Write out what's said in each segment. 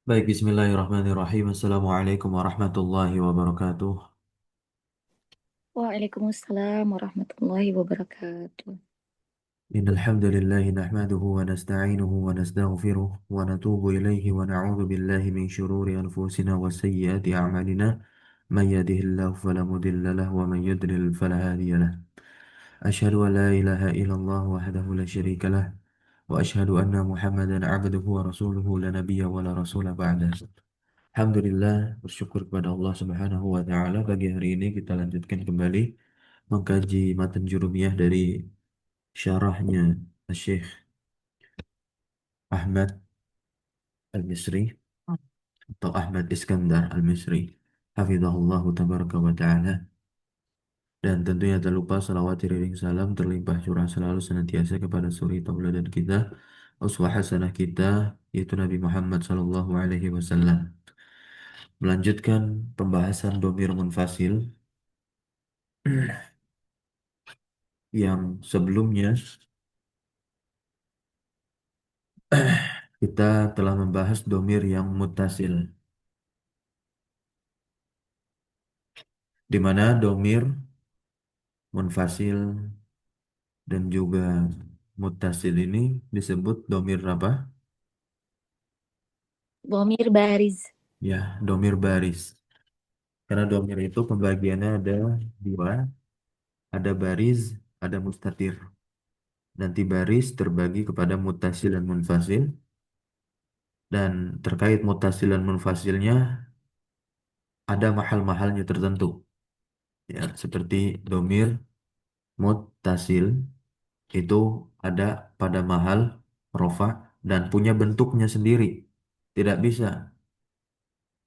Baik, bismillahirrahmanirrahim. Assalamualaikum warahmatullahi wabarakatuh. Waalaikumsalam warahmatullahi wabarakatuh. Innal hamdalillah nahmaduhu wa nasta'inuhu wa nastaghfiruh wa natubu ilaihi wa na'udzu billahi min shururi anfusina wa sayyiati a'malina. Man yahdihillahu fala mudilla lahu wa man yudlil fala hadiya lahu. Asyhadu an la ilaha illallah wahdahu la syarika lah wa asyhadu anna Muhammadan 'abduhu wa rasuluhu la nabiyya wa la rasula ba'da. Alhamdulillah, bersyukur kepada Allah Subhanahu wa taala. Pagi hari ini kita lanjutkan kembali mengkaji matan jurumiyah dari syarahnya Syekh Ahmad Al-Misri atau Ahmad Iskandar Al-Misri hafizahullah tabaraka wa taala. Dan tentunya tak lupa salawat iring salam terlimpah curah selalu senantiasa kepada suri tauladan kita, uswah hasanah kita, yaitu Nabi Muhammad sallallahu alaihi wasallam. Melanjutkan pembahasan domir munfasil yang sebelumnya kita telah membahas domir yang mutasil, di mana domir munfasil dan juga mutasil ini disebut domir apa? Bomir Bariz. Ya, domir baris. Karena domir itu pembagiannya ada dua, ada baris, ada mustatir. Nanti baris terbagi kepada mutasil dan munfasil, dan terkait mutasil dan munfasilnya ada mahal-mahalnya tertentu. Ya, seperti domir muttasil itu ada pada mahal rofa dan punya bentuknya sendiri. Tidak bisa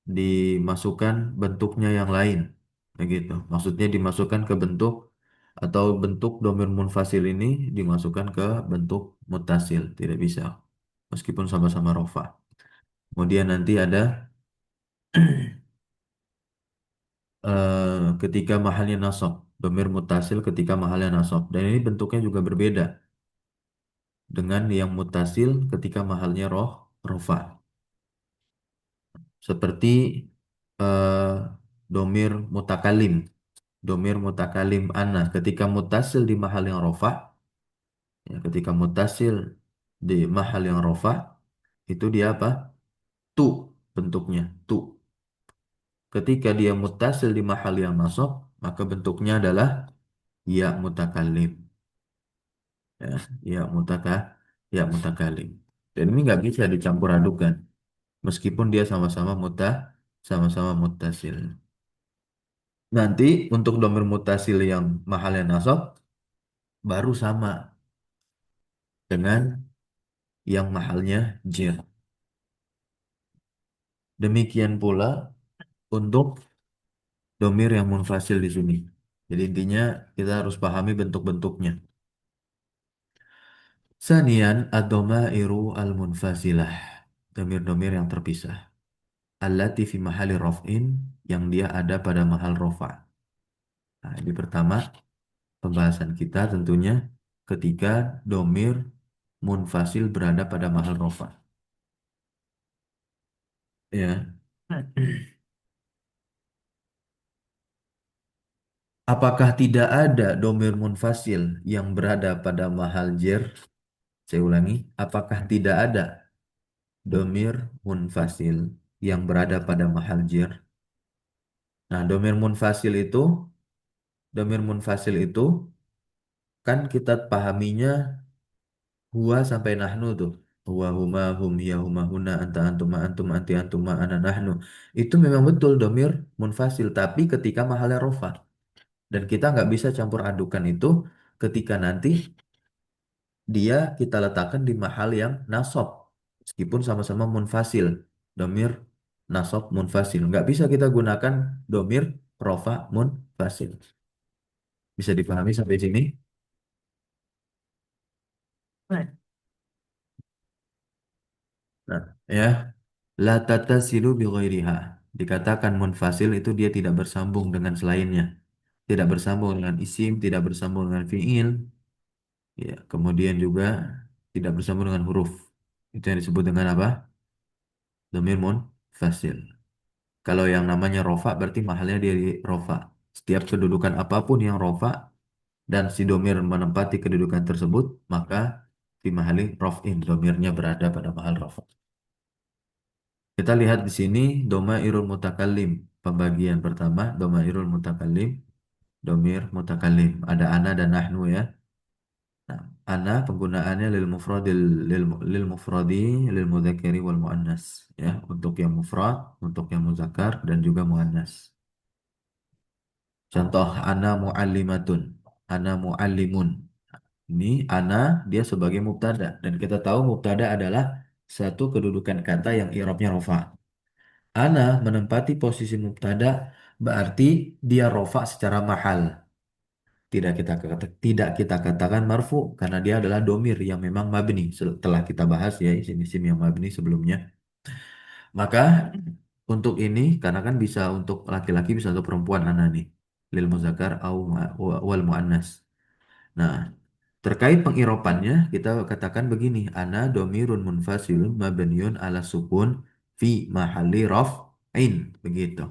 dimasukkan bentuknya yang lain. Begitu. Maksudnya dimasukkan ke bentuk atau bentuk domir munfasil ini dimasukkan ke bentuk mutasil. Tidak bisa. Meskipun sama-sama rofa. Kemudian nanti ada ketika mahalnya nasab. Domir mutasil ketika mahalnya nasab. Dan ini bentuknya juga berbeda dengan yang mutasil ketika mahalnya rofa. Seperti eh, domir mutakalim. Domir mutakalim ana ketika mutasil di mahal yang rofa, ya, ketika mutasil di mahal yang rofa, itu dia apa? Tu bentuknya, tu. Ketika dia mutasil di mahal yang nasab, maka bentuknya adalah ya mutakalim. Ya, ya mutaka, ya mutakalim. Dan ini nggak bisa dicampur adukan, meskipun dia sama-sama mutasil. Nanti untuk domir mutasil yang mahalnya nasab baru sama dengan yang mahalnya jar. Demikian pula untuk domir yang munfasil di sini. Jadi intinya kita harus pahami bentuk-bentuknya. Sanian ad-dhamairu al-munfasilah. Domir-domir yang terpisah. Allati fi mahali raf'in, yang dia ada pada mahal rofa. Nah, ini pertama pembahasan kita tentunya ketika domir munfasil berada pada mahal rofa. Ya. Apakah tidak ada domir munfasil yang berada pada mahal jer? Saya ulangi, apakah tidak ada domir munfasil yang berada pada mahal jer? Nah, domir munfasil itu kan kita pahaminya huwa sampai nahnu tuh. Huwa huma hum hiya huma huna anta antuma antum anti antuma ana nahnu. Itu memang betul domir munfasil, tapi ketika mahalnya rofa. Dan kita nggak bisa campur adukan itu ketika nanti dia kita letakkan di mahal yang nasab, meskipun sama-sama munfasil, domir nasab munfasil, nggak bisa kita gunakan domir rofa munfasil. Bisa dipahami sampai sini? Right. Nah, ya, la tatasilu bi ghairiha, dikatakan munfasil itu dia tidak bersambung dengan selainnya, tidak bersambung dengan isim, tidak bersambung dengan fiil, ya, kemudian juga tidak bersambung dengan huruf. Itu yang disebut dengan apa? Domir munfasil. Kalau yang namanya rofa berarti mahalnya dia di rofa. Setiap kedudukan apapun yang rofa dan si domir menempati kedudukan tersebut, maka di mahali rof'in. Domirnya berada pada mahal rofa. Kita lihat di sini domairul mutakallim. Pembagian pertama domairul mutakallim, domir mutakallim. Ada ana dan nahnu ya. Nah, ana penggunaannya lil mufradi lil mudzakkari wal muannas ya, untuk yang mufrad, untuk yang muzakkar dan juga muannas. Contoh ana muallimatun, ana muallimun. Ini ana dia sebagai mubtada dan kita tahu mubtada adalah satu kedudukan kata yang i'rabnya rofa. Ana menempati posisi mubtada berarti dia rofa secara mahal. Tidak kita katakan marfu karena dia adalah domir yang memang mabni. Setelah kita bahas ya isim-isim yang mabni sebelumnya. Maka untuk ini karena kan bisa untuk laki-laki bisa untuk perempuan ana nih. Lil muzakkar au wal muannas. Nah, terkait pengiropannya kita katakan begini, ana domirun munfasilun mabniun ala sukun fi mahalli raf'in begitu.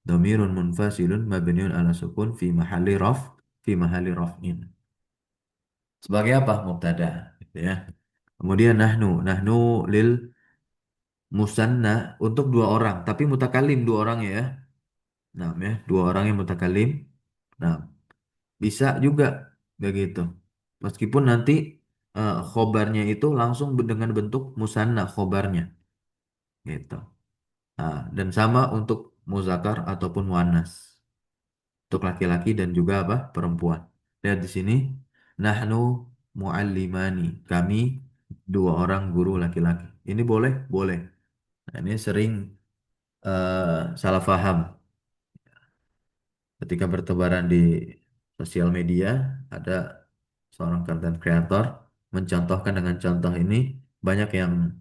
Domirun munfasilun mabniun ala sukun fi mahalli raf'in. Sebagai apa? Mubtada, gitu ya. Kemudian nahnu lil musanna untuk dua orang, tapi mutakalim dua orang ya. Nah, ya, dua orang yang mutakalim. Nah, bisa juga begitu. Meskipun nanti khobarnya itu langsung dengan bentuk musanna khobarnya, gitu. Nah, dan sama untuk muzakkar ataupun muannas. Untuk laki-laki dan juga apa? Perempuan. Lihat di sini, nahnu muallimani. Kami dua orang guru laki-laki. Ini boleh? Boleh. Nah, ini sering salah paham ketika bertebaran di sosial media. Ada seorang content creator mencontohkan dengan contoh ini banyak yang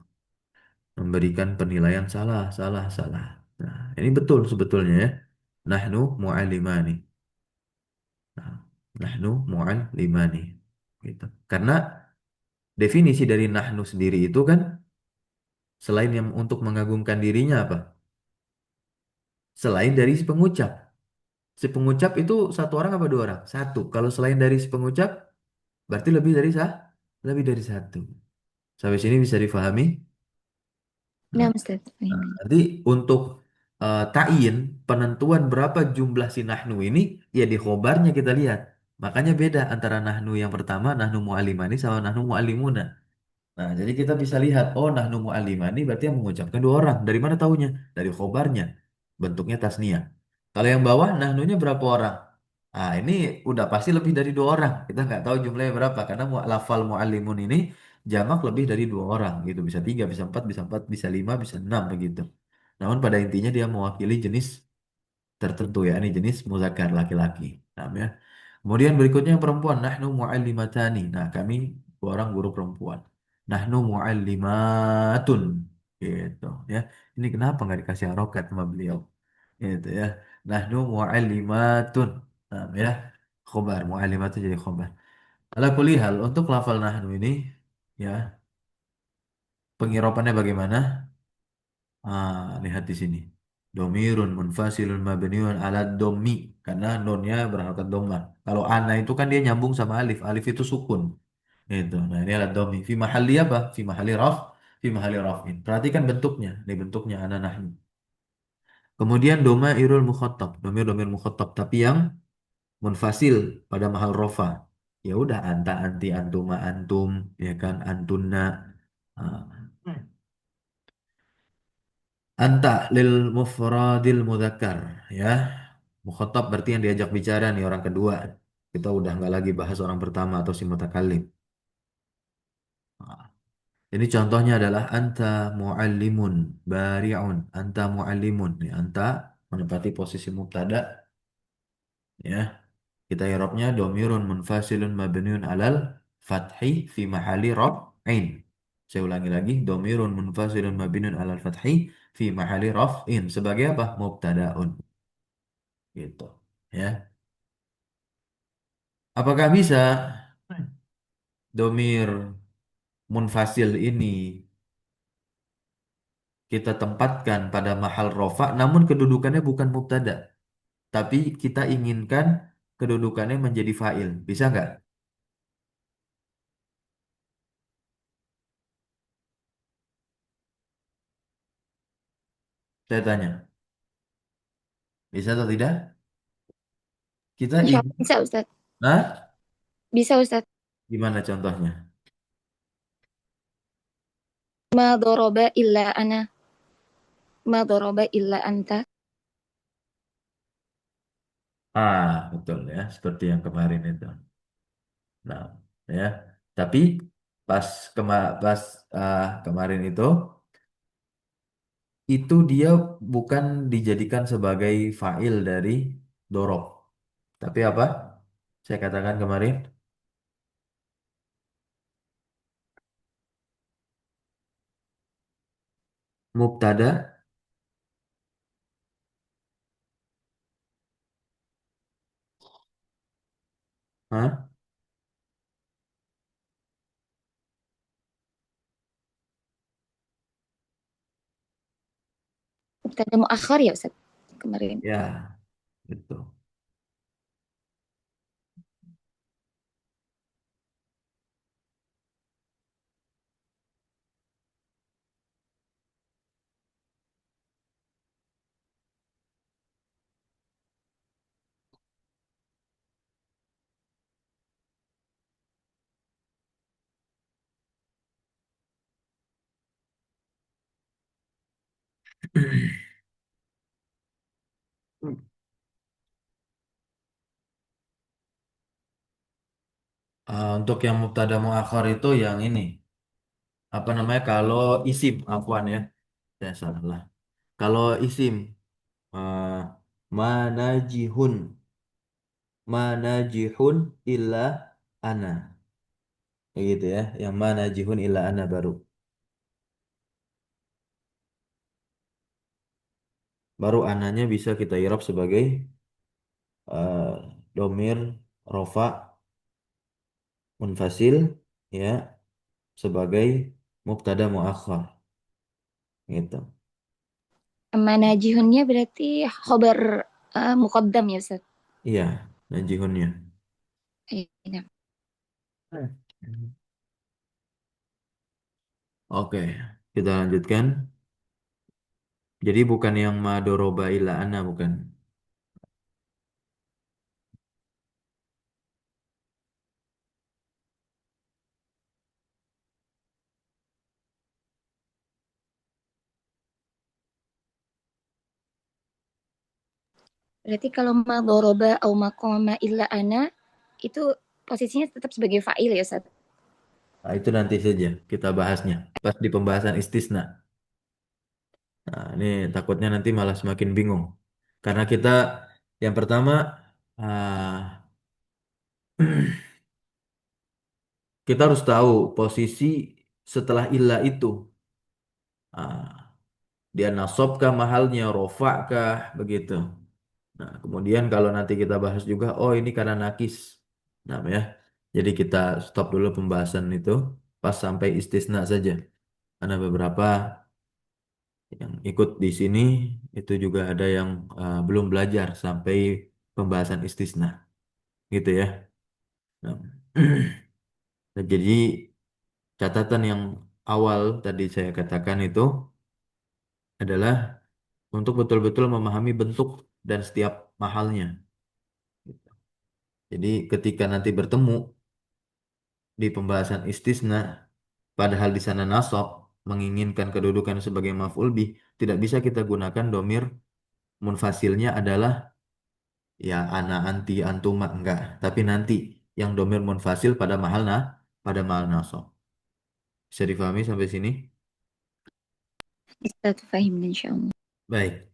memberikan penilaian salah, salah, salah. Nah, ini betul sebetulnya ya. Nahnu muallimani. Nah, nahnu mu'allimani gitu. Karena definisi dari nahnu sendiri itu kan selain yang untuk mengagungkan dirinya apa? Selain dari si pengucap. Si pengucap itu satu orang apa dua orang? Satu. Kalau selain dari si pengucap berarti lebih dari satu. Sampai sini bisa difahami? Nah, Nah, Ustaz. nanti untuk ta'yin penentuan berapa jumlah si nahnu ini ya di khobarnya kita lihat. Makanya beda antara nahnu yang pertama, nahnu mu'allimani sama nahnu mu'allimuna. Nah, jadi kita bisa lihat, oh nahnu mu'allimani berarti yang mengucapkan dua orang. Dari mana taunya? Dari khobarnya. Bentuknya tasniyah. Kalau yang bawah, nahnunya berapa orang? Ah, ini udah pasti lebih dari dua orang. Kita nggak tahu jumlahnya berapa. Karena lafal mu'allimun ini jamak lebih dari dua orang. Gitu. Bisa tiga, bisa empat, bisa lima, bisa enam begitu. Namun pada intinya dia mewakili jenis tertentu ya. Ini jenis muzakkar laki-laki. Nah, ya. Kemudian berikutnya yang perempuan. Nahnu mu'allimatani. Nah, kami dua orang guru perempuan. Nahnu mu'allimatun. Gitu ya. Ini kenapa nggak dikasih harokat sama beliau? Gitu ya. Nahnu mu'allimatun. Nah, ya. Khobar. Mu'allimatun jadi khobar. Ala kulli hal. Untuk lafal nahnu ini ya. Pengirapannya bagaimana? Lihat di sini. Domirun munfasilun mabniun ala domi. Karena nunnya berharokat doma. Kalau ana itu kan dia nyambung sama alif. Alif itu sukun. Itu. Nah ini ala domi. Fi mahalli apa? Fi mahalli raf. Fi mahalli rafin. Perhatikan bentuknya. Ini bentuknya ana nahnu. Kemudian doma irul mukhatab. Domir mukhatab. Tapi yang munfasil pada mahal rofa. Ya udah anta anti antuma antum. Ya kan antunna. Ah. Anta lil mufradil mudzakkar ya. Mukhatab berarti yang diajak bicara nih orang kedua. Kita udah nggak lagi bahas orang pertama atau si mutakallim. Nah, ini contohnya adalah anta muallimun bari'un. Anta muallimun. Ya, anta menempati posisi mubtada ya. Kita i'rabnya domirun munfasilun mabniun alal fathi fi mahali raf'in. Saya ulangi lagi, domirun munfasilun mabniun alal fathi fi mahali raf'in. Sebagai apa? Mubtadaun. Gitu. Ya. Apakah bisa domir munfasil ini kita tempatkan pada mahal rofa, namun kedudukannya bukan mubtada, tapi kita inginkan kedudukannya menjadi fa'il. Bisa nggak? Saya tanya. Bisa atau tidak? Kita Insya Allah ingin, bisa Ustaz. nah, Bisa Ustaz. gimana contohnya? Ma doroba illa ana. Ma doroba illa anta. Betul ya, seperti yang kemarin itu. Nah, ya. Tapi pas pas kemarin itu dia bukan dijadikan sebagai fa'il dari dorob. Tapi apa? Saya katakan kemarin, mubtada, hah? Mubtada muakhar ya Ustaz. Kemarin. Ya, itu. Untuk yang mubtada muakhar itu yang ini, apa namanya? Kalau isim, afwan ya, saya salah. Kalau isim, uh, manajihun, manajihun illa ana, kayak gitu ya. Yang manajihun illa ana baru, ananya bisa kita irab sebagai domir rofa munfasil, ya, sebagai mubtada muakhar gitu. Manajihunnya berarti khobar muqaddam ya Ustaz. Iya, najihunnya. Iya. Hmm. Oke, kita lanjutkan. Jadi bukan yang madoroba ila ana, bukan. Berarti kalau ma doroba au maqama illa ana itu posisinya tetap sebagai fa'il ya Ustaz. Nah, itu nanti saja kita bahasnya pas di pembahasan istisna. Nah, ini takutnya nanti malah semakin bingung. Karena kita yang pertama, ah, kita harus tahu posisi setelah illa itu. Ah, dia nasabkah mahalnya, rofakah, begitu. Nah, kemudian kalau nanti kita bahas juga, oh ini karena nakis. Nah, ya. Jadi kita stop dulu pembahasan itu pas sampai istisna saja. Ada beberapa yang ikut di sini itu juga ada yang belum belajar sampai pembahasan istisna, gitu ya. Nah, nah, jadi catatan yang awal tadi saya katakan itu adalah untuk betul-betul memahami bentuk dan setiap mahalnya. Jadi ketika nanti bertemu di pembahasan istisna, padahal di sana nasab menginginkan kedudukan sebagai maf'ul bih, tidak bisa kita gunakan domir munfasilnya adalah ya ana, anti, antuma, enggak. Tapi nanti yang domir munfasil pada pada mahal nasab. Bisa difahami sampai sini? Bisa fahim insyaallah. Baik.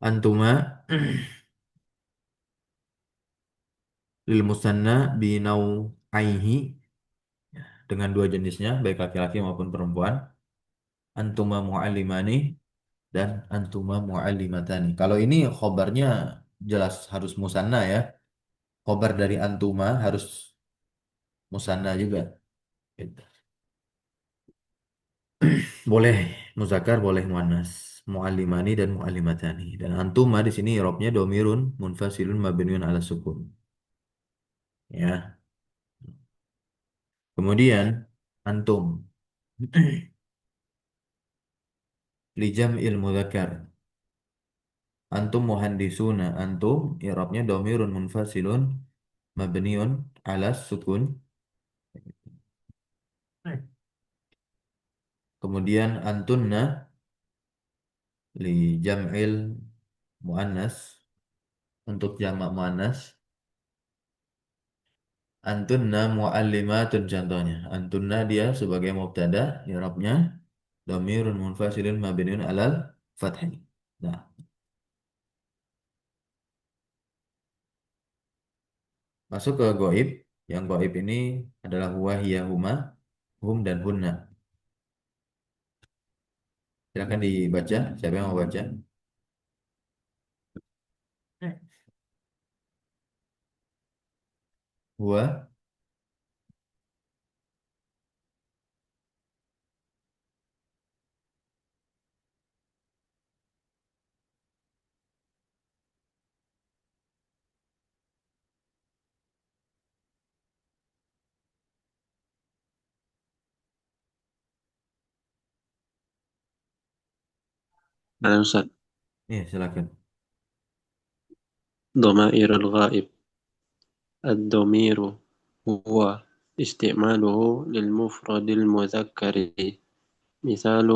Antuma lil musanna binau aihi, dengan dua jenisnya, baik laki-laki maupun perempuan. Antuma mu'allimani dan antuma mu'allimatani. Kalau ini khobarnya jelas harus musanna ya. Khobar dari antuma harus musanna juga. Gitu. Boleh. Muzakkar boleh muannas. Muallimani dan muallimatani. Dan antuma di sini i'rabnya domirun munfasilun mabniun ala sukun. Ya. Kemudian antum li jam'il mudzakkar. Antum muhandisuna. Antum i'rabnya domirun munfasilun mabniun ala sukun. Kemudian antunna li jam'il muannas untuk jamak muannas. Antunna muallimatun contohnya. Antunna dia sebagai mubtada, i'rabnya dhamirun munfasilun mabniun alal fathi. Nah, masuk ke goib. Yang goib ini adalah huwa, hiya, huma, hum dan hunna. Silakan dibaca. Siapa yang mau baca? Huwa. على أستاذ. Iya, silakan. ضمائر الغائب. الضمير هو استعماله للمفرد المذكر. مثال: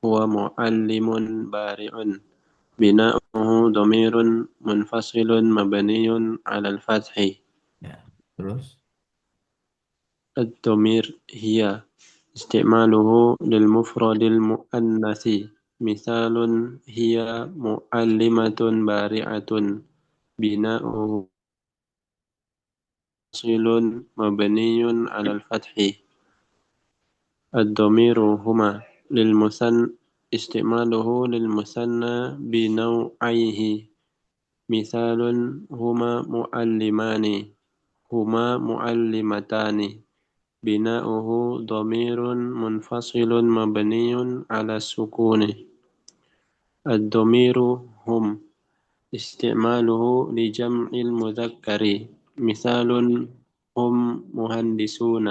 هو معلم بارع. بناؤه ضمير منفصل مبني على الفتح. Ya, terus. الضمير هي استعماله للمفرد المؤنث. مثال: هي معلمة بارعة. بناؤه منفصل مبني على الفتح. الضمير هما استعماله للمثنى بنوعيه. مثال: هما معلمان. هما معلمتان. بناؤه ضمير منفصل مبني على السكون. الضمير هم استعماله لجمع المذكر. مثال: هم مهندسون.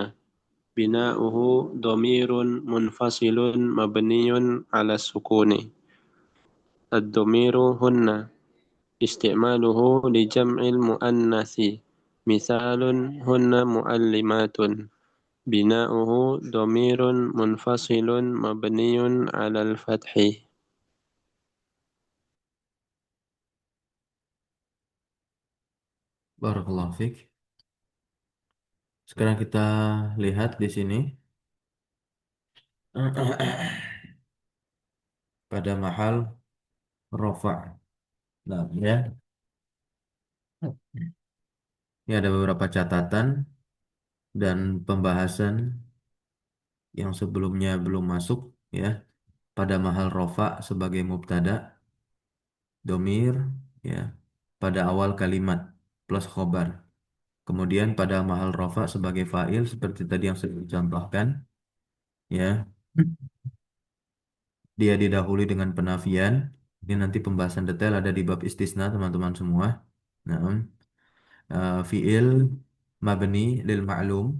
بناؤه ضمير منفصل مبني على السكون. الضمير هن استعماله لجمع المؤنث. مثال: هن معلمات. بناؤه ضمير منفصل مبني على الفتح. Barakallahu fiik. Sekarang kita lihat di sini pada mahal rafa'. Nah, ya. Ini ada beberapa catatan dan pembahasan yang sebelumnya belum masuk, ya. Pada mahal rofa sebagai mubtada, domir, ya, pada awal kalimat plus khobar. Kemudian pada mahal rofa sebagai fa'il seperti tadi yang saya contohkan, ya, dia didahului dengan penafian. Ini nanti pembahasan detail ada di bab istisna teman-teman semua. Nah, fi'il mabni lil ma'lum,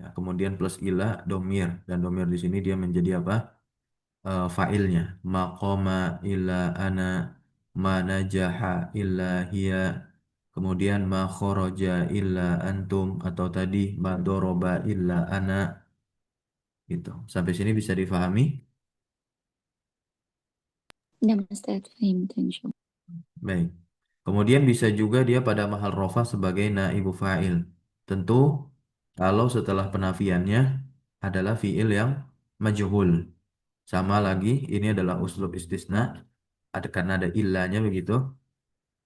ya, kemudian plus ila domir, dan domir di sini dia menjadi apa? Fa'ilnya. Maqama illa ana, ma najaha illa hiya, kemudian ma kharaja illa antum, atau tadi ma doroba illa ana, gitu. Sampai sini bisa difahami? نعم أستاذ فهمت إن شاء الله. Baik. Kemudian bisa juga dia pada mahal rofa sebagai naibu fa'il. Tentu kalau setelah penafiannya adalah fi'il yang majhul. Sama lagi, ini adalah uslub istisna, ada karena ada illanya begitu.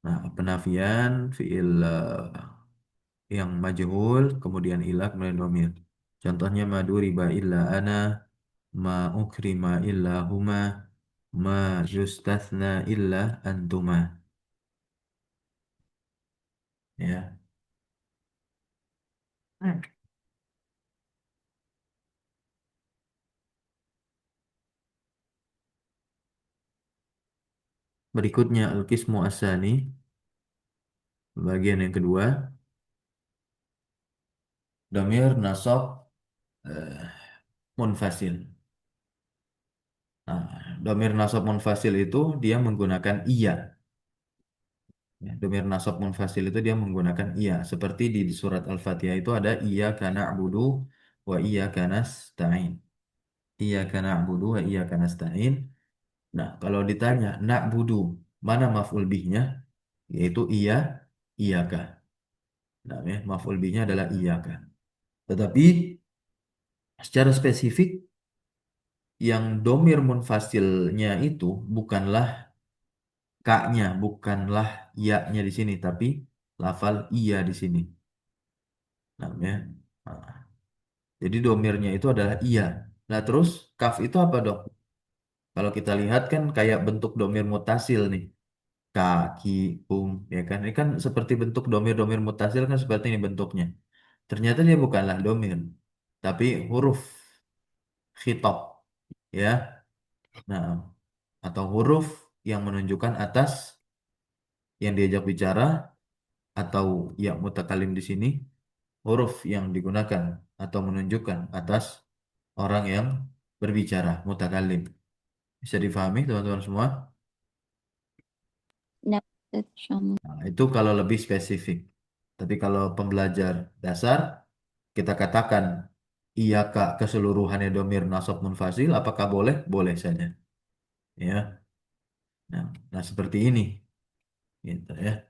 Nah, penafian fi'il yang majhul, kemudian ilah, kemudian domir. Contohnya maduriba illa ana, ma ukrima illa huma, ma yustathna illa antuma. Ya. Berikutnya al-qismu asani, bagian yang kedua, dhamir nasab eh, munfasil. Nah, dhamir nasab munfasil itu dia menggunakan iya. Ya, dhamir nasab munfasil itu dia menggunakan iya. Seperti di surat Al-Fatihah itu ada iyyaka na'budu wa iyyaka nasta'in. Iyyaka na'budu wa iyyaka nasta'in. Nah, kalau ditanya na'budu, mana maf'ul bihnya? Yaitu iya, iyaka. Nah, ya, maf'ul bihnya adalah iyaka. Tetapi secara spesifik yang domir munfasilnya itu bukanlah ka-nya, bukanlah ya-nya di sini, tapi lafal iya di sini. Namanya. Nah, jadi domirnya itu adalah iya. Nah, terus kaf itu apa dong? Kalau kita lihat kan kayak bentuk domir mutasil nih. Kaki, ya kan? Ini kan seperti bentuk domir-domir mutasil kan seperti ini bentuknya. Ternyata dia bukanlah domir, tapi huruf khitab, ya. Nah, atau huruf yang menunjukkan atas yang diajak bicara atau ya mutakalim di sini huruf yang digunakan atau menunjukkan atas orang yang berbicara mutakalim. Bisa difahami teman-teman semua? Nah, insyaallah. Nah, itu kalau lebih spesifik. Tapi kalau pembelajar dasar kita katakan iya kak keseluruhannya domir nasab munfasil apakah boleh? Boleh saja. Ya. Nah, seperti ini gitu ya.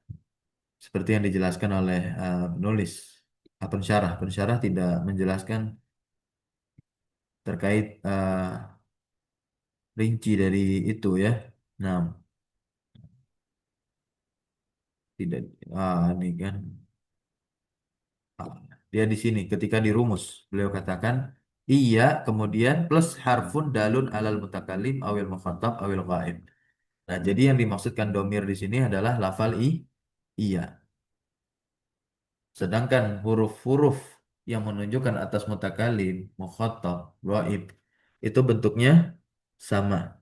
Seperti yang dijelaskan oleh penulis pensyarah. Pensyarah tidak menjelaskan terkait rinci dari itu ya. Nah, tidak ini kan ah, dia di sini ketika dirumus beliau katakan iya kemudian plus harfun dalun alal mutakallim awil mukhatab awil ghaib. Nah, jadi yang dimaksudkan domir di sini adalah lafal iya. Sedangkan huruf-huruf yang menunjukkan atas mutakalim, mukhatab, ghaib itu bentuknya sama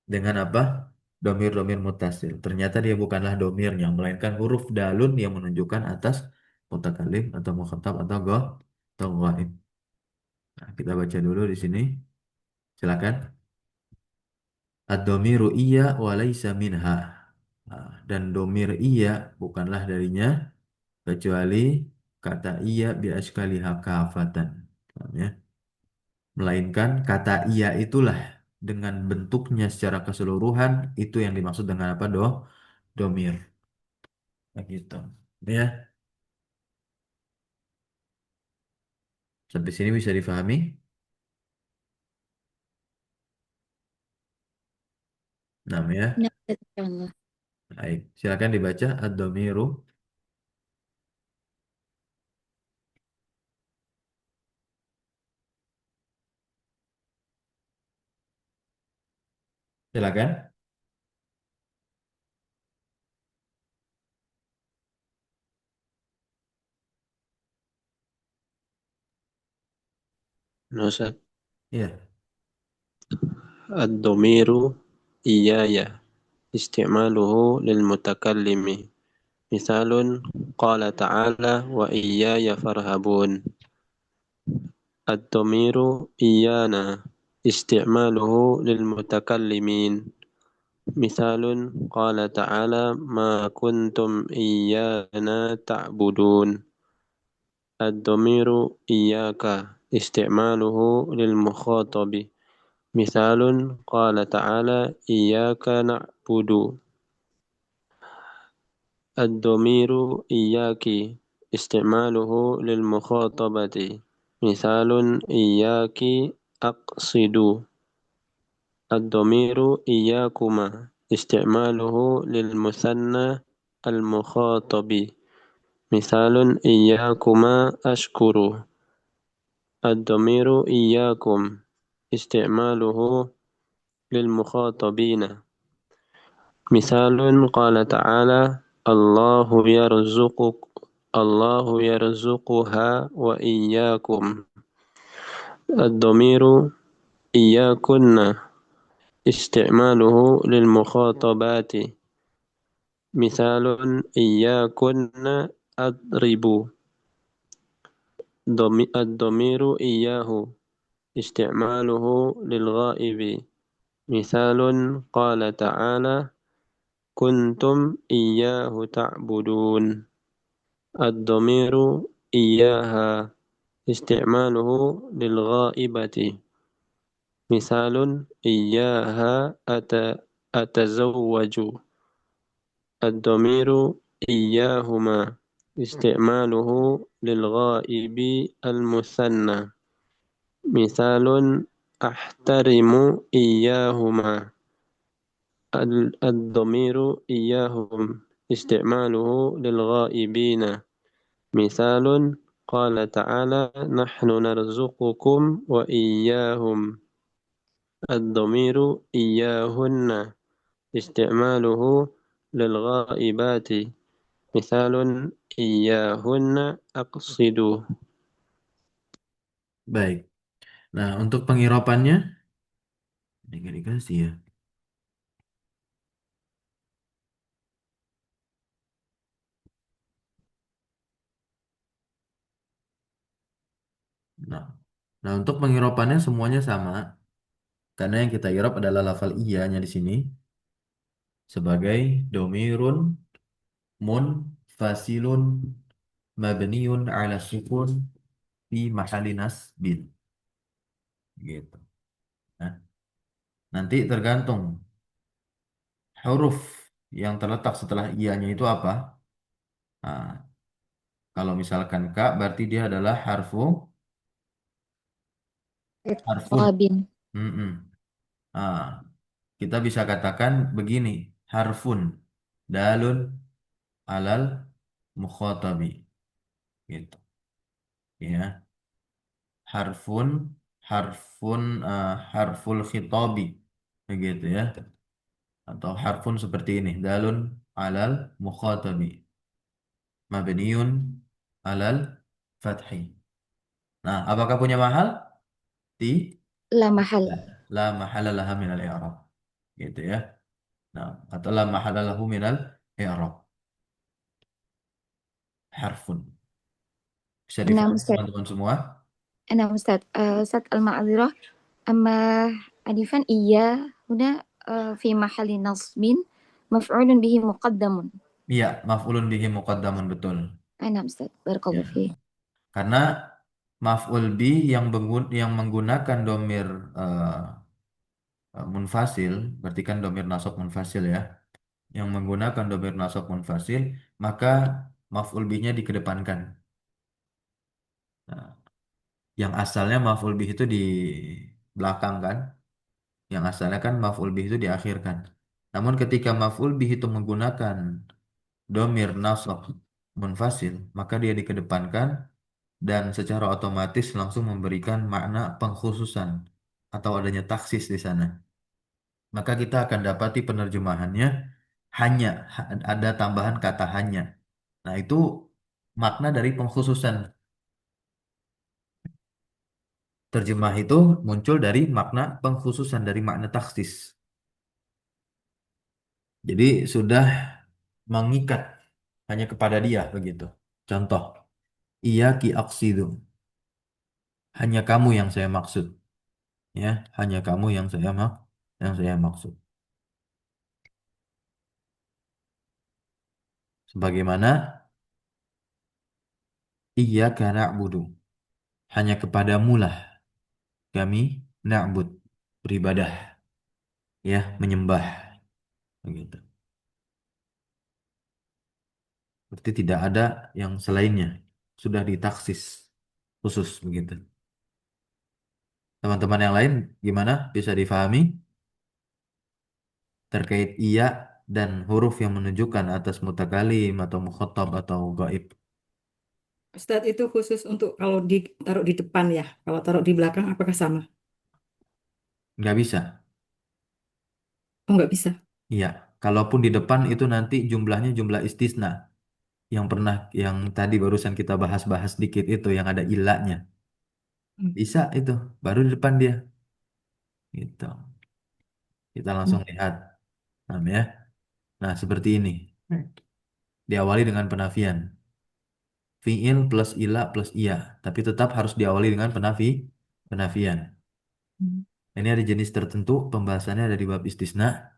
dengan apa? Domir-domir mutasil. Ternyata dia bukanlah domirnya, melainkan huruf dalun yang menunjukkan atas mutakalim atau mukhatab atau ghaib. Nah, kita baca dulu di sini. Silakan. Ad-domiru iya wa laisa minha. Nah, dan domir iya bukanlah darinya kecuali kata iya bi askaliha kafatan. Paham ya? Melainkan kata iya itulah dengan bentuknya secara keseluruhan itu yang dimaksud dengan apa domir. Nah, gitu. Ya, sampai sini bisa difahami? Nah, ya. Nah, insyaallah. Baik, silakan dibaca ad-domiru. Silakan. Nusat. Iya, Ad-domiru iyaya. Isti'maluhu lil mutakallimi. Misalun qala ta'ala wa iyaya farhabun. Ad-domiru iyana. Isti'maluhu lil mutakallimin. Misalun qala ta'ala ma kuntum iyana ta'budun. Ad-domiru iyaka. Isti'maluhu lil mukhatabi. Misalun qala ta'ala iyyaka na'budu. Ad-dhamiru iyyaki isti'maluhu lil mukhatabati. Misalun iyyaki aqsidu. Ad-dhamiru iyyakuma isti'maluhu lil musanna al mukhatabi. Misalun iyyakuma ashkuru. Ad-dhamiru iyyakum isti'maluhu lil mukhatabina. Misalun qala ta'ala Allahu yarzuquha wa iyyakum. Ad-dhamiru iyyakunna استعماله للمخاطبات. مثال: إياكن أضرب. الضمير إياه استعماله للغائب. مثال: قال تعالى: كنتم إياه تعبدون. الضمير إياها استعماله للغائبة. مثال: إياها أتزوج. الضمير إياهما استعماله للغائب المثنى. مثال: أحترم إياهما. الضمير إياهم استعماله للغائبين. مثال: قال تعالى: نحن نرزقكم وإياهم. الضمير إياهن استعماله للغائبات. مثال: إياهن أقصد. Baik. Nah, untuk pengirapannya, ini nggak dikasih ya. Nah, nah untuk pengirapannya semuanya sama, karena yang kita irap adalah lafal iyanya di sini sebagai domirun fasilun mabniun ala sukun fi mahali nasbin gitu. Nah, nanti tergantung huruf yang terletak setelah iyanya itu apa. Nah, kalau misalkan ka berarti dia adalah harfun. Rabin. Mm-mm. Nah, kita bisa katakan begini, harfun dalun alal mukhatabi gitu ya. Harfun harful khitabi begitu ya. Atau harfun seperti ini, dalun alal mukhatabi mabniun alal fathi. Nah, apakah punya mahal? La mahal. La mahala laha minal i'rab gitu ya. Nah, atau la mahala lahu minal i'rab. Harfun. Bisa Enam difahami Ustaz. teman-teman semua? Enam Ustaz. Ustaz al-ma'adzirah. أما ألفا إياه هنا في محل نصب مفعول به مقدم. Iya, maf'ulun bihi muqaddamun betul. نعم أستاذ بارك Ya. الله فيه. Karena maf'ul bi yang menggunakan domir munfasil, berarti kan domir nasab munfasil ya. Yang menggunakan domir nasab munfasil, maka maf'ul bihi-nya dikedepankan. Nah, yang asalnya maf'ul bihi itu di belakang kan? Yang asalnya kan maf'ul bihi itu diakhirkan. Namun ketika maf'ul bihi itu menggunakan domir nasab munfasil, maka dia dikedepankan dan secara otomatis langsung memberikan makna pengkhususan atau adanya taksis di sana. Maka kita akan dapati penerjemahannya hanya ada tambahan kata hanya. Nah, itu makna dari pengkhususan. Terjemah itu muncul dari makna pengkhususan dari makna taksis. Jadi sudah mengikat hanya kepada dia begitu. Contoh, iya ki aksidu. Hanya kamu yang saya maksud, ya, hanya kamu yang saya maksud. Sebagaimana iya karena na'budu. Hanya kepadamu lah kami na'bud beribadah, ya, menyembah begitu. Berarti tidak ada yang selainnya. Sudah ditaksis khusus begitu. Teman-teman yang lain gimana? Bisa difahami terkait iya dan huruf yang menunjukkan atas mutakalim atau mukhatab atau gaib? Ustadz itu khusus untuk kalau ditaruh di depan ya. Kalau taruh di belakang apakah sama? Nggak bisa. Oh nggak bisa. Iya. Kalaupun di depan itu nanti jumlahnya jumlah istisna. Yang tadi barusan kita bahas-bahas dikit itu yang ada ilahnya. Hmm. Bisa itu. Baru di depan dia. Gitu. Kita langsung lihat. Nah, ya. Nah, seperti ini. Diawali dengan penafian. Fi'il plus ila plus iya. Tapi tetap harus diawali dengan penafian. Ini ada jenis tertentu, pembahasannya ada di bab istisna.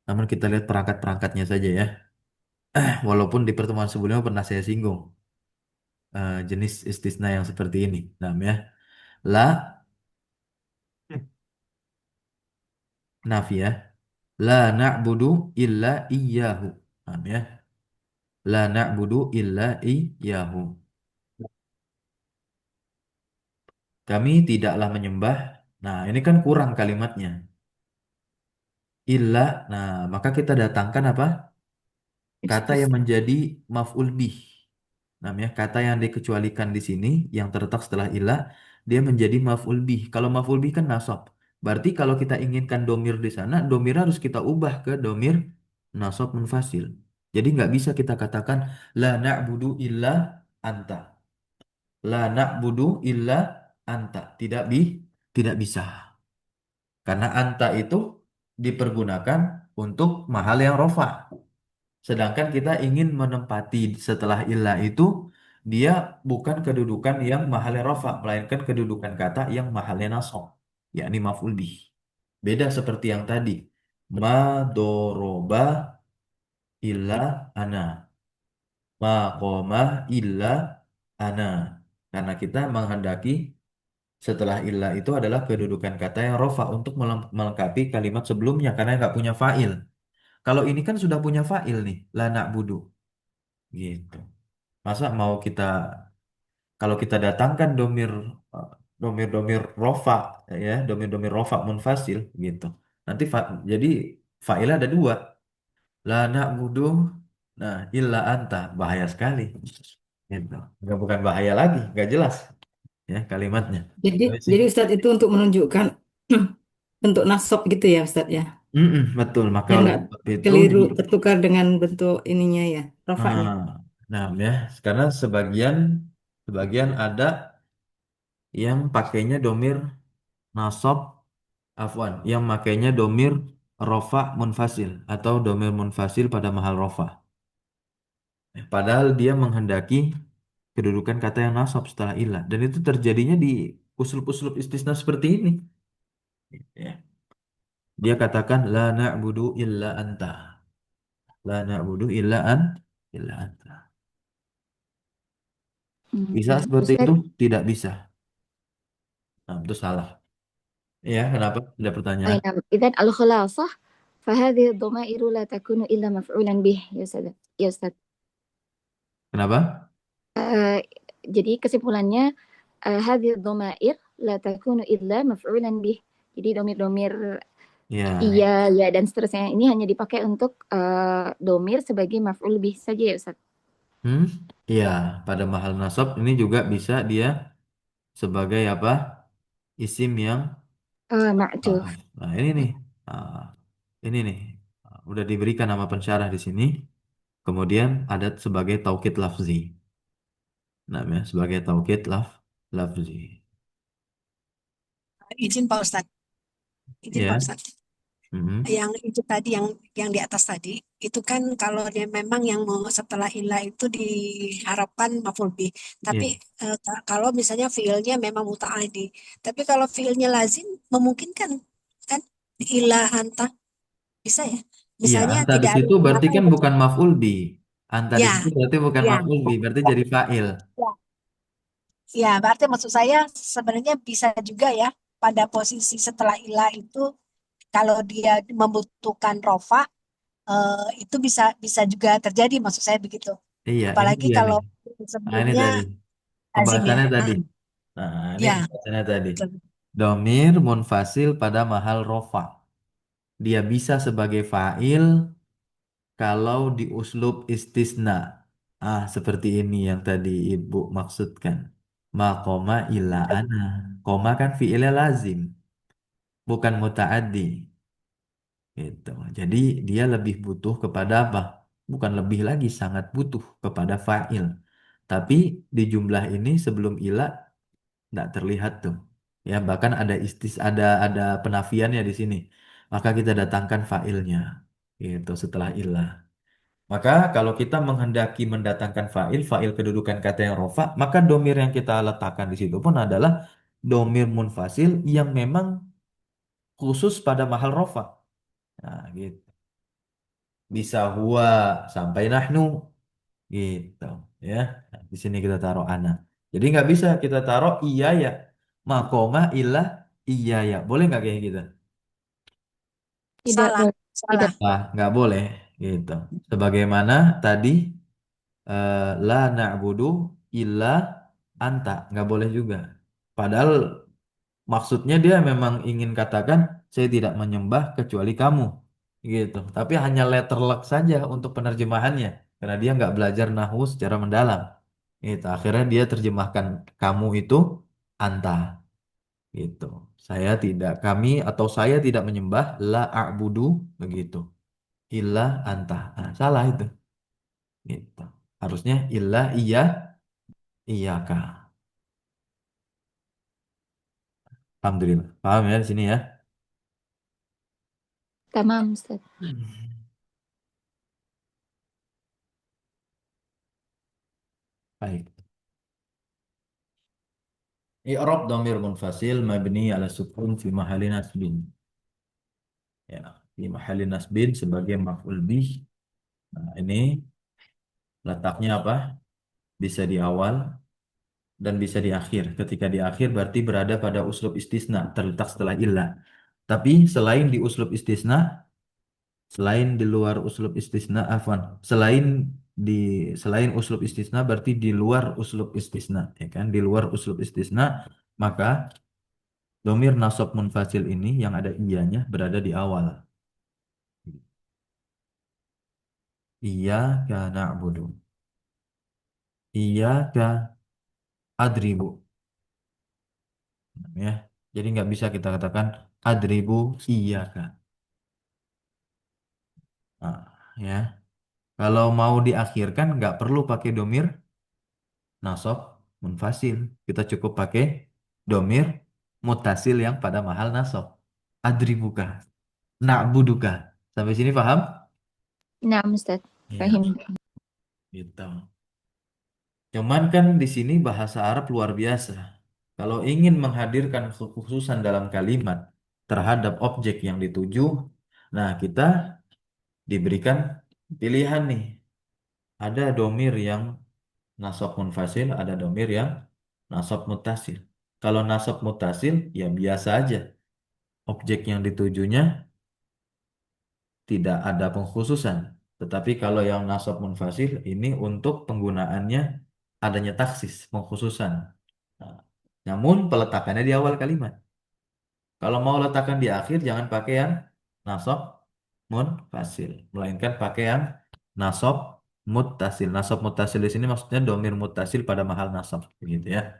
Namun kita lihat perangkat-perangkatnya saja ya. Walaupun di pertemuan sebelumnya pernah saya singgung jenis istisna yang seperti ini. Nah, ya. La nafiyah. La na'budu illa iyyahu. Nah, ya. La na'budu illa iyyahu. Kami tidaklah menyembah. Nah, ini kan kurang kalimatnya. Illa. Nah, maka kita datangkan apa? Kata yang menjadi maf'ul bih. Namanya kata yang dikecualikan di sini yang terletak setelah ilah dia menjadi maf'ul bih. Kalau maf'ul bih kan nasab. Berarti kalau kita inginkan domir di sana, domir harus kita ubah ke domir nasab munfasil. Jadi nggak bisa kita katakan la na'budu illa anta. La na'budu illa anta. Tidak bisa. Karena anta itu dipergunakan untuk mahal yang rofa. Sedangkan kita ingin menempati setelah ilah itu dia bukan kedudukan yang mahalnya rofa, melainkan kedudukan kata yang mahalnya nasab, yakni maf'ul bih. Beda seperti yang tadi. Ma doroba illa ana. Ma qoma illa ana. Karena kita menghendaki setelah ilah itu adalah kedudukan kata yang rofa untuk melengkapi kalimat sebelumnya karena nggak punya fa'il. Kalau ini kan sudah punya fa'il nih, la na'budu gitu. Masa mau kita kalau kita datangkan eh, domir rofa ya, domir rofa munfasil gitu. Nanti jadi fa'il ada dua. La na'budu nah illa anta bahaya sekali. Gitu. Nggak bukan bahaya lagi, nggak jelas ya kalimatnya. Jadi, Tapi sih. jadi Ustadz itu untuk menunjukkan bentuk nasab gitu ya Ustadz ya. Betul. Maka Yang oleh nggak sebab itu keliru tertukar dengan bentuk ininya ya, rofaknya. nah, nah ya, karena sebagian sebagian ada yang pakainya domir nasab afwan yang makainya domir rofa munfasil atau domir munfasil pada mahal rofa. Padahal dia menghendaki kedudukan kata yang nasab setelah ilah dan itu terjadinya di usul-usul istisna seperti ini. Ya. Dia katakan la na'budu illa anta. La na'budu illa anta. Bisa seperti itu? Ustaz, Tidak bisa. Nah, itu salah. Ya, kenapa? Ada pertanyaan. نعم إذا الخلاصة فهذه الضمائر لا تكون إلا مفعولا به يا أستاذ يا أستاذ. Kenapa? Eh, jadi kesimpulannya هذه الضمائر لا تكون إلا مفعولا به. Jadi domir-domir Ya, iya, ya dan seterusnya ini hanya dipakai untuk domir sebagai maf'ul bih saja ya Ustaz. hmm? Ya, pada mahal nasab ini juga bisa dia sebagai apa? Isim yang Ma'tuf. nah ini nih. Nah, ini nih. Udah diberikan nama pensyarah di sini. Kemudian ada sebagai taukid lafzi. Namanya sebagai taukid lafzi. Izin Pak Ustadz, izin Pak Ya. Ustadz. Mhm. Yang itu tadi, yang di atas tadi, itu kan kalau dia memang yang mau setelah ilah itu diharapkan maf'ul bih. Tapi Ya. kalau misalnya fiilnya memang muta'adi, tapi kalau fiilnya lazim memungkinkan kan ilah anta bisa ya. Iya, Misalnya anta di tidak ada situ berarti apa kan yang bukan maf'ul bi. Anta di situ ya, berarti bukan ya, maf'ul bi, berarti jadi fa'il. ya, ya. Berarti maksud saya sebenarnya bisa juga ya pada posisi setelah ilah itu kalau dia membutuhkan rofa itu bisa bisa juga terjadi maksud saya begitu. Iya, ini Apalagi dia nih. kalau Nah, ini sebelumnya tadi. lazim ya. Pembahasannya tadi. Ah, Nah, ini ya, pembahasannya tadi. betul. Domir munfasil pada mahal rofa. Dia bisa sebagai fa'il kalau di uslub istisna. Seperti ini yang tadi Ibu maksudkan. Ma koma illa ana. Koma kan fi'ilnya lazim, bukan muta'addi. Gitu. Jadi dia lebih butuh kepada apa? Bukan lebih lagi, sangat butuh kepada fa'il. Tapi di jumlah ini sebelum ila nggak terlihat tuh. Ya, bahkan ada ada penafiannya di sini. maka kita datangkan fa'ilnya. Itu setelah illah. Maka kalau kita menghendaki mendatangkan fa'il, fa'il kedudukan kata yang rofa, maka domir yang kita letakkan di situ pun adalah domir munfasil yang memang khusus pada mahal rofa. Nah, gitu. Bisa huwa sampai nahnu, gitu. Ya, nah, di sini kita taruh ana. Jadi nggak bisa kita taruh iya ya, makoma ilah iya ya. Boleh nggak kayak gitu? Tidak Salah, boleh. salah. Tidak. Nah, nggak boleh, gitu. Sebagaimana tadi la na'budu illa anta, nggak boleh juga. Padahal maksudnya dia memang ingin katakan saya tidak menyembah kecuali kamu, gitu. Tapi hanya letter luck saja untuk penerjemahannya, karena dia nggak belajar nahwu secara mendalam. Gitu. Akhirnya dia terjemahkan kamu itu anta, gitu. Kami atau saya tidak menyembah la a'budu begitu. Illa anta. Nah, salah itu. Gitu. Harusnya illa iya kah. Alhamdulillah. Paham ya di sini ya? Tamam, Ustaz. Baik. I'rab dhamir munfasil mabni ala sukun fi mahalli nasbin. Ya, fi mahalli nasbin sebagai maf'ul bih. Nah, ini letaknya apa? Bisa di awal dan bisa di akhir. Ketika di akhir berarti berada pada uslub istisna, terletak setelah illah. Tapi selain di uslub istisna, selain di luar uslub istisna, afwan, di selain uslub istisna berarti di luar uslub istisna, ya kan? Di luar uslub istisna, maka domir nasab munfasil ini yang ada iyanya berada di awal. Iyyaka na'budu. Iyyaka adribu. Ya. Jadi nggak bisa kita katakan adribu iyyaka. Nah, ya. Kalau mau diakhirkan nggak perlu pakai domir nasab munfasil. Kita cukup pakai domir mutasil yang pada mahal nasab. Adribuka, na'buduka. Sampai sini paham? Naam, Ustaz. Iya, Fahim. gitu. Cuman kan di sini bahasa Arab luar biasa. Kalau ingin menghadirkan kekhususan dalam kalimat terhadap objek yang dituju, nah kita diberikan pilihan nih. Ada domir yang nasab munfasil, ada domir yang nasab mutasil. Kalau nasab mutasil, ya biasa aja. Objek yang ditujunya tidak ada pengkhususan. Tetapi kalau yang nasab munfasil, ini untuk penggunaannya adanya taksis, pengkhususan. Nah, namun peletakannya di awal kalimat. Kalau mau letakkan di akhir, jangan pakai yang nasab munfasil, melainkan pakai yang nasab muttasil. Nasab muttasil di sini maksudnya domir muttasil pada mahal nasab, begitu ya.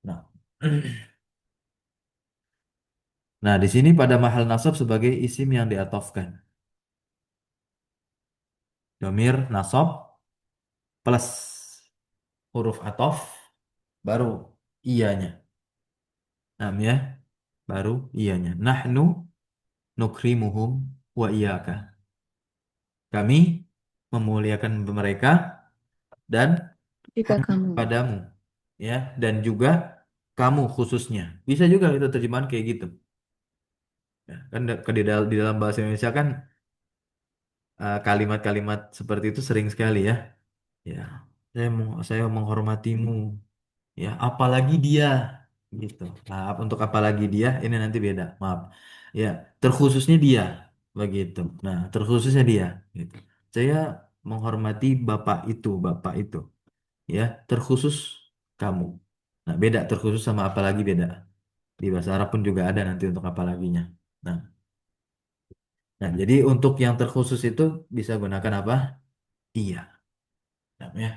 Nah, nah di sini pada mahal nasab sebagai isim yang diatofkan. Domir nasab plus huruf atof baru iyanya. Nah, ya, baru iyanya. Nahnu nukrimuhum wa iyaka. Kami memuliakan mereka dan Juga kamu. padamu, ya, dan juga kamu khususnya. Bisa juga kita terjemahan kayak gitu. Ya, kan di dalam bahasa Indonesia kan kalimat-kalimat seperti itu sering sekali ya. Ya, saya menghormatimu. Ya, apalagi dia gitu. Nah, untuk apalagi dia ini nanti beda. Maaf. Ya, terkhususnya dia begitu. Nah, terkhususnya dia gitu. Saya menghormati bapak itu. Ya, terkhusus kamu. Nah, beda terkhusus sama apalagi beda. Di bahasa Arab pun juga ada nanti untuk apalaginya. Nah, nah jadi untuk yang terkhusus itu bisa gunakan apa? Iya. Nah, ya.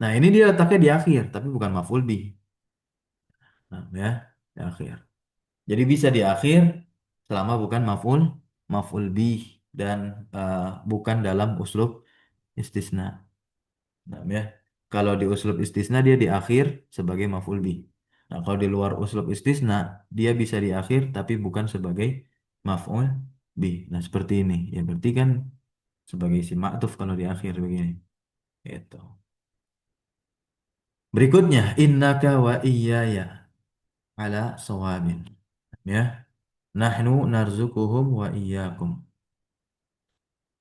Nah, ini dia letaknya di akhir, tapi bukan maf'ul bih. Nah, ya, di akhir. Jadi bisa di akhir selama bukan maf'ul bih dan eh, bukan dalam uslub istisna. Nah, ya. Kalau di uslub istisna dia di akhir sebagai maf'ul bih. Nah, kalau di luar uslub istisna, dia bisa di akhir tapi bukan sebagai maf'ul bih. Nah, seperti ini. Ya berarti kan sebagai isim ma'tuf kalau di akhir begini. Itu. Berikutnya, innaka wa iyyaya ala sawabin. Ya. Nahnu narzukuhum wa iyyakum.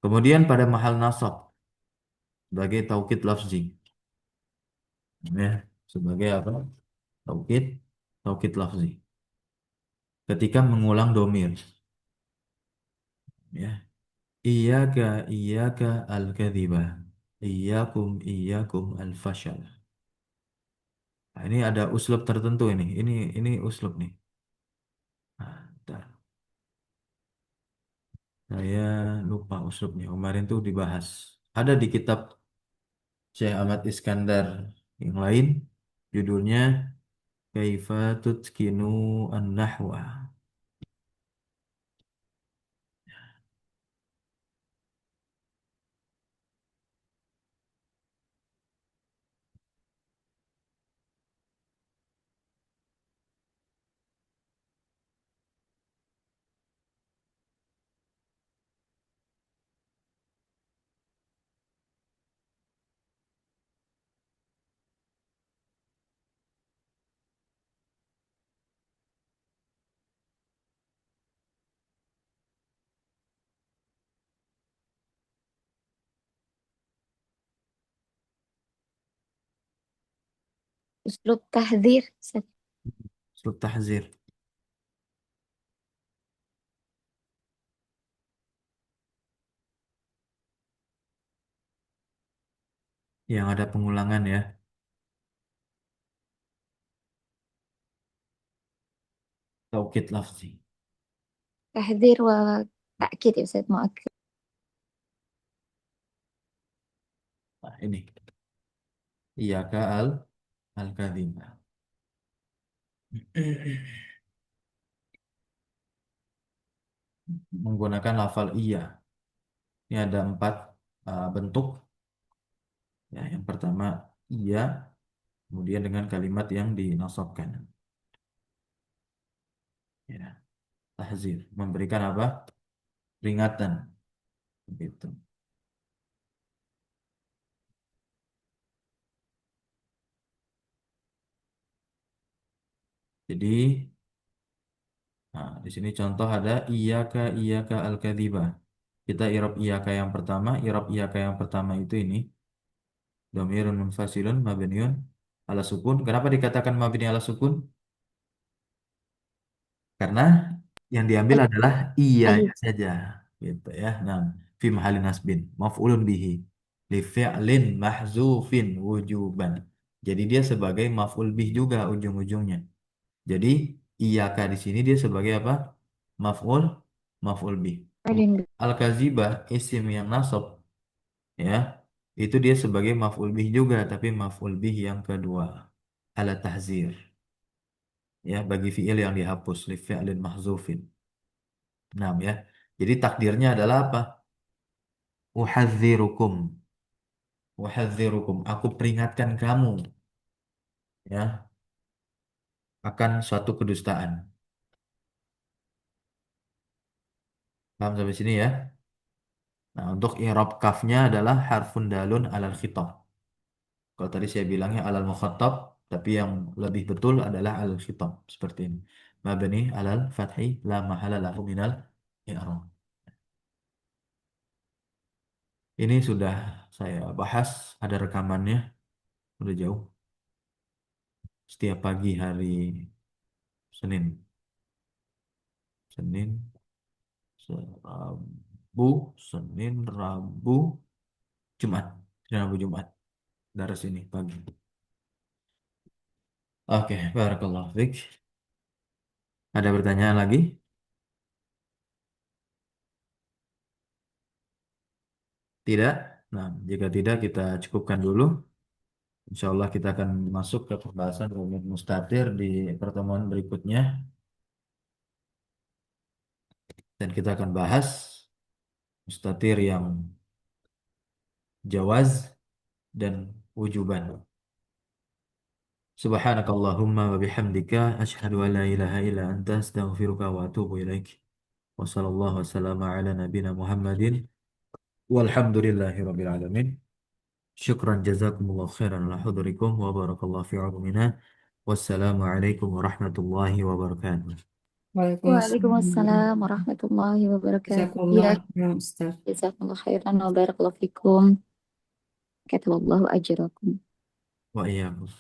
Kemudian pada mahal nasab sebagai taukid lafzi. Ya. Sebagai apa? Taukid, taukid lafzi. Ketika mengulang domir. Ya. Iyyaka al-kadzibah. Iyyakum al-fashal. Nah, ini ada uslub tertentu ini. Ini uslub nih. Nah, bentar. Saya lupa uslubnya. Kemarin tuh dibahas. Ada di kitab Syekh Ahmad Iskandar yang lain. Judulnya Kaifa Tutskinu An-Nahwa. Uslub tahdzir. Uslub tahzir. Yang ada pengulangan ya. Taukid lafzi. Tahdzir wa ta'kid ya Ustaz. Mu'akkad. Nah, ini. Iyaka al-kadzibah. Menggunakan lafal iya. Ini ada 4 bentuk. Ya, yang pertama iya, kemudian dengan kalimat yang dinasabkan. Ya, tahzir, memberikan apa? Peringatan. Gitu. Jadi, nah, di sini contoh ada iyaka al-kadzibah. Kita i'rab iyaka yang pertama, i'rab iyaka yang pertama itu ini dhamirun munfasilun mabniun ala sukun. Kenapa dikatakan mabni ala sukun? Karena yang diambil adalah iyanya Ayat. saja, gitu ya. Nah, fi mahalli nasbin, maf'ulun bihi, li fi'lin mahzufin wujuban. Jadi dia sebagai maf'ul bih juga ujung-ujungnya. Jadi iyaka di sini dia sebagai apa? Maf'ul, maf'ul bih. Alin. Al-kazibah isim yang nasab ya, itu dia sebagai maf'ul bih juga tapi maf'ul bih yang kedua. Ala tahzir ya, bagi fi'il yang dihapus, li fi'lin mahzufin. Nah, ya. Jadi takdirnya adalah apa? Uhadzirukum. Uhadzirukum. Aku peringatkan kamu ya akan suatu kedustaan. Paham sampai sini ya? Nah, untuk i'rab kafnya adalah harfun dalun alal khitab. Kalau tadi saya bilangnya alal mukhatab, tapi yang lebih betul adalah alal khitab. Seperti ini. Mabni alal fathi la mahala lahu minal i'rab. Ini sudah saya bahas, ada rekamannya, udah jauh. Setiap pagi hari Senin. Senin, Rabu, Senin, Rabu, Jumat. Senin, Rabu, Jumat. Daras ini pagi. Oke, barakallahu fiik. Ada pertanyaan lagi? Tidak? Nah, jika tidak kita cukupkan dulu. Insya Allah kita akan masuk ke pembahasan rumus mustatir di pertemuan berikutnya. Dan kita akan bahas mustatir yang jawaz dan wujuban. Subhanakallahumma wa bihamdika asyhadu an la ilaha illa anta astaghfiruka wa atubu ilaik. Wa sallallahu wasallam ala nabina Muhammadin walhamdulillahi rabbil alamin. Syukran jazakumullah khairan ala hudurikum wa barakallahu fi ulumina. Wassalamualaikum warahmatullahi wabarakatuh. Waalaikumsalam. Waalaikumsalam warahmatullahi wabarakatuh. Jazakumullah Ya, khairan, Ustaz. jazakumullah khairan wa barakallahu fikum. Kataballahu ajrakum. Wa iyyakum.